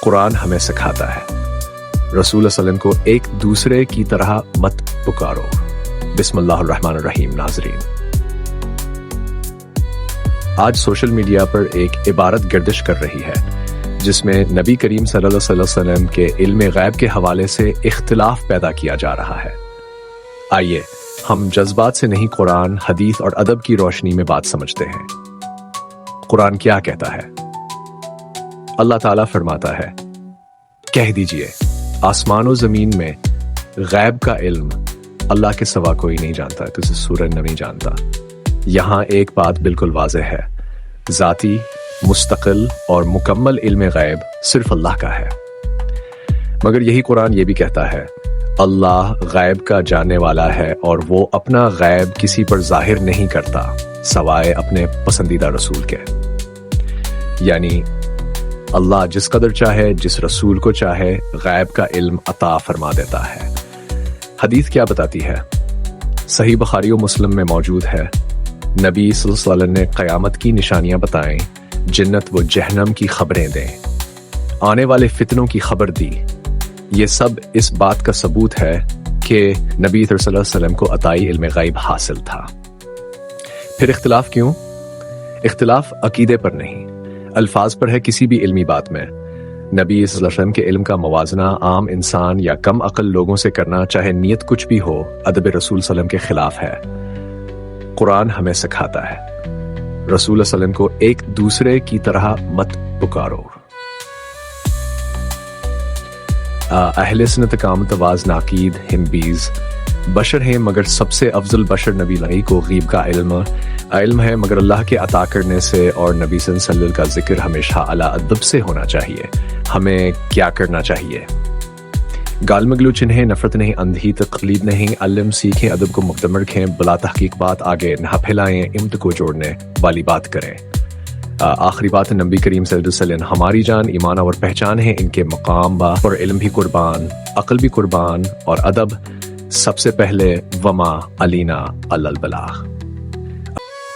قرآن ہمیں سکھاتا ہے رسول صلی اللہ علیہ وسلم کو ایک دوسرے کی طرح مت پکارو۔ بسم اللہ الرحمن الرحیم۔ ناظرین، آج سوشل میڈیا پر ایک عبارت گردش کر رہی ہے جس میں نبی کریم صلی اللہ علیہ وسلم کے علم غیب کے حوالے سے اختلاف پیدا کیا جا رہا ہے۔ آئیے ہم جذبات سے نہیں، قرآن، حدیث اور ادب کی روشنی میں بات سمجھتے ہیں۔ قرآن کیا کہتا ہے؟ اللہ تعالیٰ فرماتا ہے، کہہ دیجئے آسمان و زمین میں غیب کا علم اللہ کے سوا کوئی نہیں جانتا، کسی سورج نہیں جانتا۔ یہاں ایک بات بالکل واضح ہے، ذاتی، مستقل اور مکمل علم غیب صرف اللہ کا ہے۔ مگر یہی قرآن یہ بھی کہتا ہے اللہ غیب کا جاننے والا ہے اور وہ اپنا غیب کسی پر ظاہر نہیں کرتا سوائے اپنے پسندیدہ رسول کے۔ یعنی اللہ جس قدر چاہے، جس رسول کو چاہے، غیب کا علم عطا فرما دیتا ہے۔ حدیث کیا بتاتی ہے؟ صحیح بخاری و مسلم میں موجود ہے، نبی صلی اللہ علیہ وسلم نے قیامت کی نشانیاں بتائیں، جنت و جہنم کی خبریں دیں، آنے والے فتنوں کی خبر دی۔ یہ سب اس بات کا ثبوت ہے کہ نبی صلی اللہ علیہ وسلم کو عطائی علم غیب حاصل تھا۔ پھر اختلاف کیوں؟ اختلاف عقیدے پر نہیں، الفاظ پر ہے۔ کسی بھی علمی بات میں نبی صلی اللہ علیہ وسلم کے علم کا موازنہ عام انسان یا کم عقل لوگوں سے کرنا، چاہے نیت کچھ بھی ہو، ادب رسول صلی اللہ علیہ وسلم کے خلاف ہے۔ قرآن ہمیں سکھاتا ہے رسول صلی اللہ علیہ وسلم کو ایک دوسرے کی طرح مت پکارو۔ اہل سنت کا متواز ناقید ہمبیز بشر ہیں، مگر سب سے افضل بشر نبی لئی کو غیب کا علم ہے، مگر اللہ کے عطا کرنے سے، اور نبی صلی اللہ علیہ وسلم کا ذکر ہمیشہ اعلیٰ ادب سے ہونا چاہیے۔ ہمیں کیا کرنا چاہیے؟ گال مگلو چنہیں، نفرت نہیں، اندھی تقلید نہیں، علم سیکھیں، ادب کو مقدم رکھیں، بلا تحقیق بات آگے نہ پھیلائیں، امت کو جوڑنے والی بات کریں۔ آخری بات، نبی کریم صلی اللہ علیہ وسلم ہماری جان، ایمان اور پہچان ہے، ان کے مقام با اور علم بھی قربان، عقل بھی قربان، اور ادب سب سے پہلے وما علینا الا البلاغ۔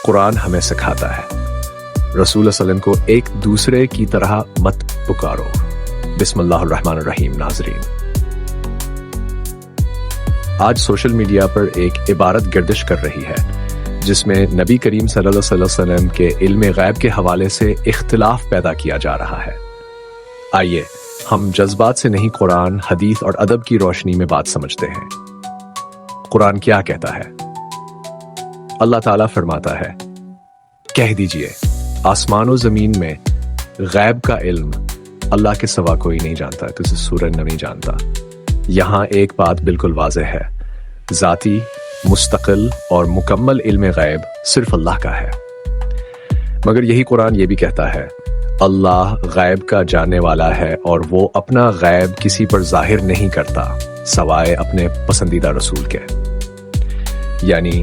قرآن ہمیں سکھاتا ہے رسول صلی اللہ علیہ وسلم کو ایک دوسرے کی طرح مت پکارو۔ بسم اللہ الرحمن الرحیم۔ ناظرین، آج سوشل میڈیا پر ایک عبارت گردش کر رہی ہے جس میں نبی کریم صلی اللہ علیہ وسلم کے علم غیب کے حوالے سے اختلاف پیدا کیا جا رہا ہے۔ آئیے ہم جذبات سے نہیں، قرآن، حدیث اور ادب کی روشنی میں بات سمجھتے ہیں۔ قرآن کیا کہتا ہے؟ اللہ تعالیٰ فرماتا ہے، کہہ دیجئے آسمان و زمین میں غیب کا علم اللہ کے سوا کوئی نہیں جانتا، کسی سورج نہیں جانتا۔ یہاں ایک بات بالکل واضح ہے، ذاتی، مستقل اور مکمل علم غیب صرف اللہ کا ہے۔ مگر یہی قرآن یہ بھی کہتا ہے اللہ غیب کا جاننے والا ہے اور وہ اپنا غیب کسی پر ظاہر نہیں کرتا سوائے اپنے پسندیدہ رسول کے۔ یعنی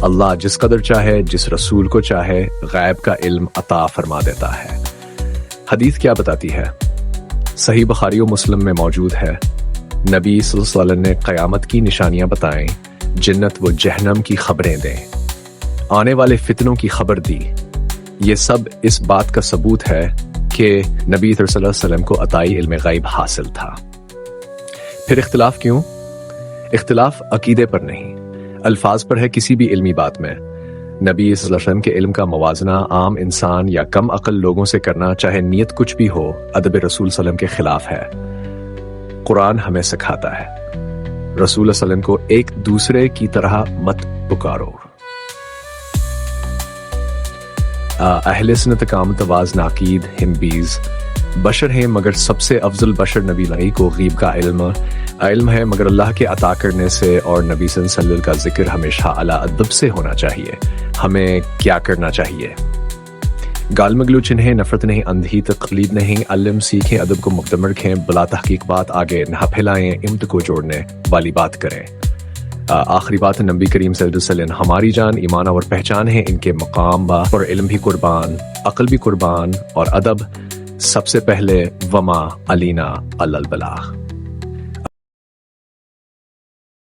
اللہ جس قدر چاہے، جس رسول کو چاہے، غیب کا علم عطا فرما دیتا ہے۔ حدیث کیا بتاتی ہے؟ صحیح بخاری و مسلم میں موجود ہے، نبی صلی اللہ علیہ وسلم نے قیامت کی نشانیاں بتائیں، جنت و جہنم کی خبریں دیں، آنے والے فتنوں کی خبر دی۔ یہ سب اس بات کا ثبوت ہے کہ نبی صلی اللہ علیہ وسلم کو عطائی علم غیب حاصل تھا۔ پھر اختلاف کیوں؟ اختلاف عقیدے پر نہیں، الفاظ پر ہے۔ کسی بھی علمی بات میں نبی صلی اللہ علیہ وسلم کے علم کا موازنہ عام انسان یا کم عقل لوگوں سے کرنا، چاہے نیت کچھ بھی ہو، ادب رسول صلی اللہ علیہ وسلم کے خلاف ہے۔ قرآن ہمیں سکھاتا ہے رسول اللہ علیہ وسلم کو ایک دوسرے کی طرح مت پکارو۔ اہل سنت کا متواز ناقید ہمبیز بشر ہیں، مگر سب سے افضل بشر نبی لئی کو غیب کا علم ہے، مگر اللہ کے عطا کرنے سے، اور نبی صلی اللہ علیہ وسلم کا ذکر ہمیشہ اعلیٰ ادب سے ہونا چاہیے۔ ہمیں کیا کرنا چاہیے؟ گال مگلو چنہیں، نفرت نہیں، اندھی تقلید نہیں، علم سیکھیں، ادب کو مقدم رکھیں، بلا تحقیق بات آگے نہ پھیلائیں، امت کو جوڑنے والی بات کریں۔ آخری بات، نبی کریم صلی اللہ علیہ وسلم ہماری جان، ایمان اور پہچان ہے، ان کے مقام با اور علم بھی قربان، عقل بھی قربان، اور ادب سب سے پہلے وما علینا الا البلاغ۔